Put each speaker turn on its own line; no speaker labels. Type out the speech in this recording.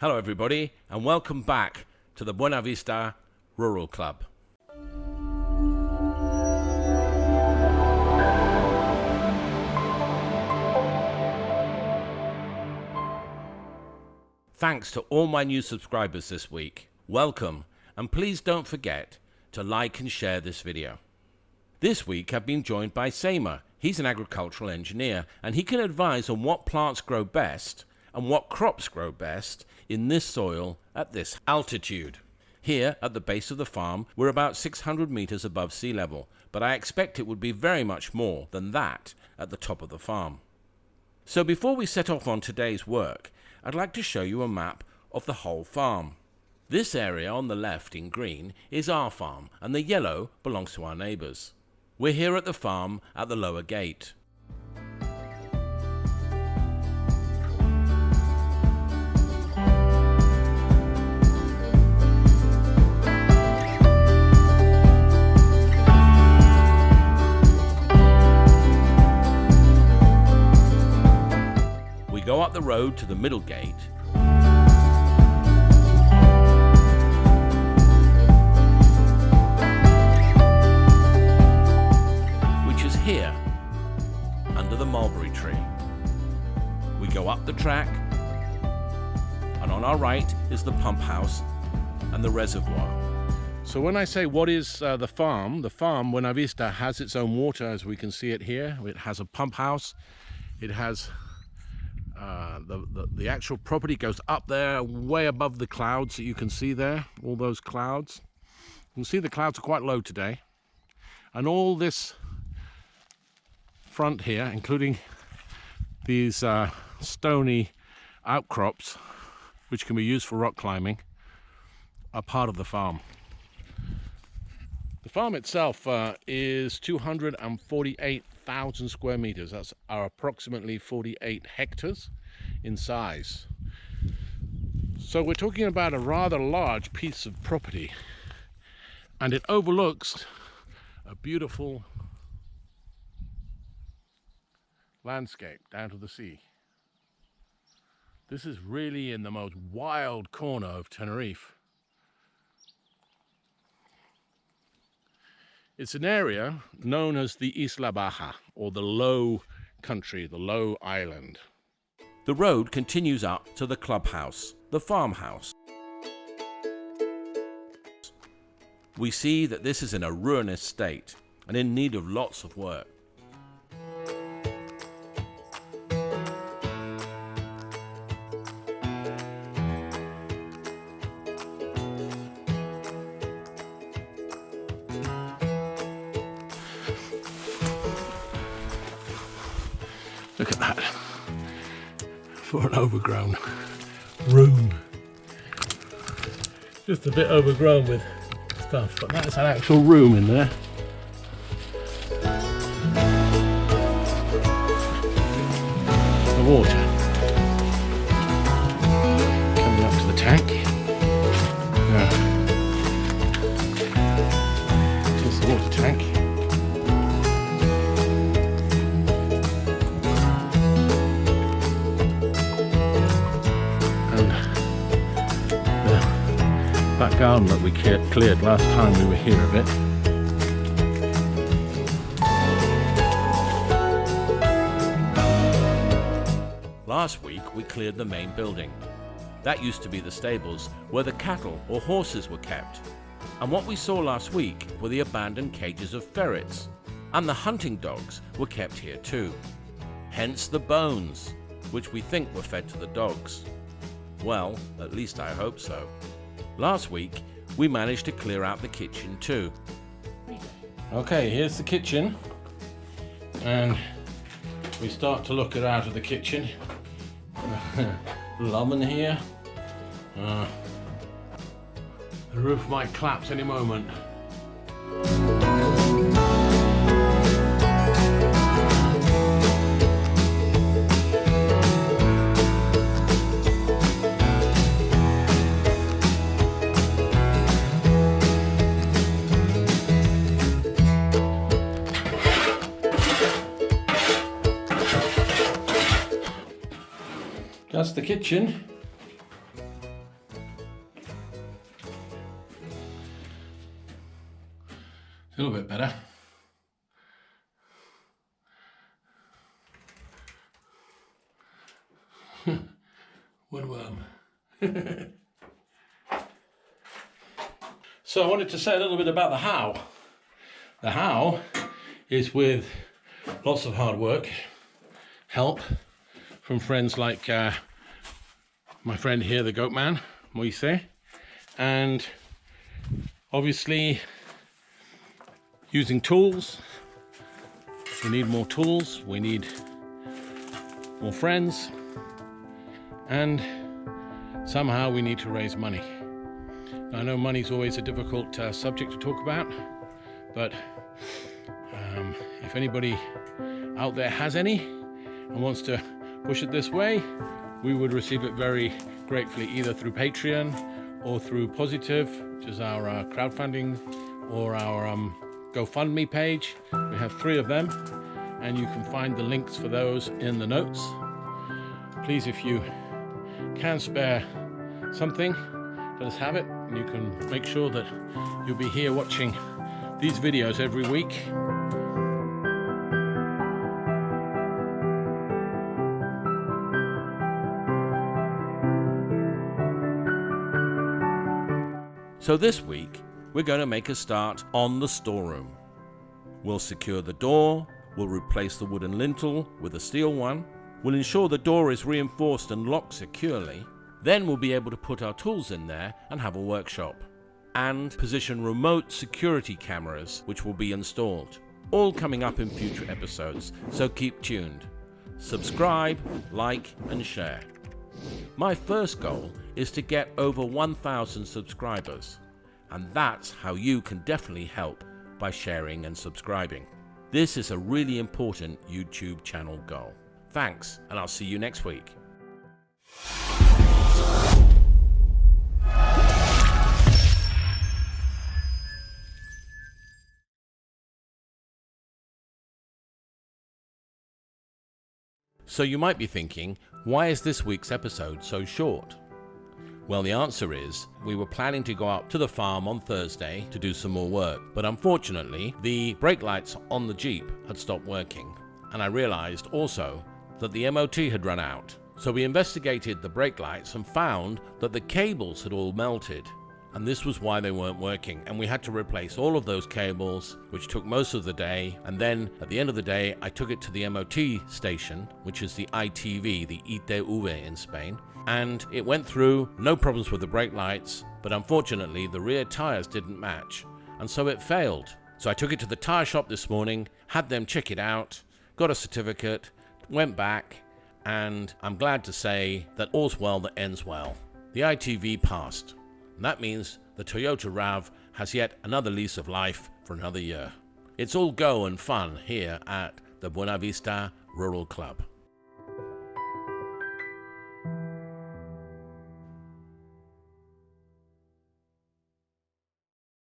Hello everybody and welcome back to the Buenavista Rural Club. Thanks to all my new subscribers this week. Welcome, and please don't forget to like and share this video. This week I've been joined by Seymour. He's an agricultural engineer and he can advise on what plants grow best and what crops grow best in this soil at this altitude. Here at the base of the farm we're about 600 meters above sea level, but I expect it would be very much more than that at the top of the farm. So before we set off on today's work, I'd like to show you a map of the whole farm. This area on the left in green is our farm and the yellow belongs to our neighbours. We're here at the farm at the lower gate. We go up the road to the middle gate, which is here, under the mulberry tree. We go up the track, and on our right is the pump house and the reservoir. So when I say what is the farm Buenavista has its own water, as we can see it here. It has a pump house, it has the actual property goes up there way above the clouds that you can see there, all those clouds. You can see the clouds are quite low today, and all this front here, including these stony outcrops which can be used for rock climbing, are part of the farm. The farm itself is 248,000 square meters. That's approximately 48 hectares in size. So we're talking about a rather large piece of property, and it overlooks a beautiful landscape down to the sea. This is really in the most wild corner of Tenerife. It's an area known as the Isla Baja, or the low country, the low island. The road continues up to the clubhouse, the farmhouse. We see that this is in a ruinous state and in need of lots of work. Look at that, for an overgrown room. Just a bit overgrown with stuff, but that's an actual room in there. The water coming up to the tank. Here's the water tank. That garden that we cleared last time we were here a bit. Last week we cleared the main building. That used to be the stables where the cattle or horses were kept. And what we saw last week were the abandoned cages of ferrets. And the hunting dogs were kept here too. Hence the bones, which we think were fed to the dogs. Well, at least I hope so. Last week, we managed to clear out the kitchen too. Okay, here's the kitchen. And we start to look out of the kitchen. Lummen here. The roof might collapse any moment. That's the kitchen. A little bit better. Woodworm. So I wanted to say a little bit about the how. The how is with lots of hard work, help from friends like my friend here, the goat man, Moise, and obviously using tools. We need more tools, we need more friends, and somehow we need to raise money. I know money's always a difficult subject to talk about, but if anybody out there has any and wants to push it this way, we would receive it very gratefully, either through Patreon or through Positive, which is our crowdfunding, or our GoFundMe page. We have 3 of them, and you can find the links for those in the notes. Please, if you can spare something, let us have it, and you can make sure that you'll be here watching these videos every week. So this week, we're going to make a start on the storeroom. We'll secure the door, we'll replace the wooden lintel with a steel one, we'll ensure the door is reinforced and locked securely, then we'll be able to put our tools in there and have a workshop, and position remote security cameras which will be installed. All coming up in future episodes, so keep tuned. Subscribe, like and share. My first goal is to get over 1,000 subscribers, and that's how you can definitely help, by sharing and subscribing. This is a really important YouTube channel goal. Thanks, and I'll see you next week. So you might be thinking, why is this week's episode so short? Well, the answer is, we were planning to go out to the farm on Thursday to do some more work, but unfortunately, the brake lights on the Jeep had stopped working, and I realized also that the MOT had run out. So we investigated the brake lights and found that the cables had all melted, and this was why they weren't working, and we had to replace all of those cables, which took most of the day. And then at the end of the day, I took it to the MOT station, which is the ITV, the ITV in Spain, and it went through, no problems with the brake lights, but unfortunately the rear tires didn't match, and so it failed. So I took it to the tire shop this morning, had them check it out, got a certificate, went back, and I'm glad to say that all's well that ends well. The ITV passed, and that means the Toyota RAV has yet another lease of life for another year. It's all go and fun here at the Buenavista Rural Club.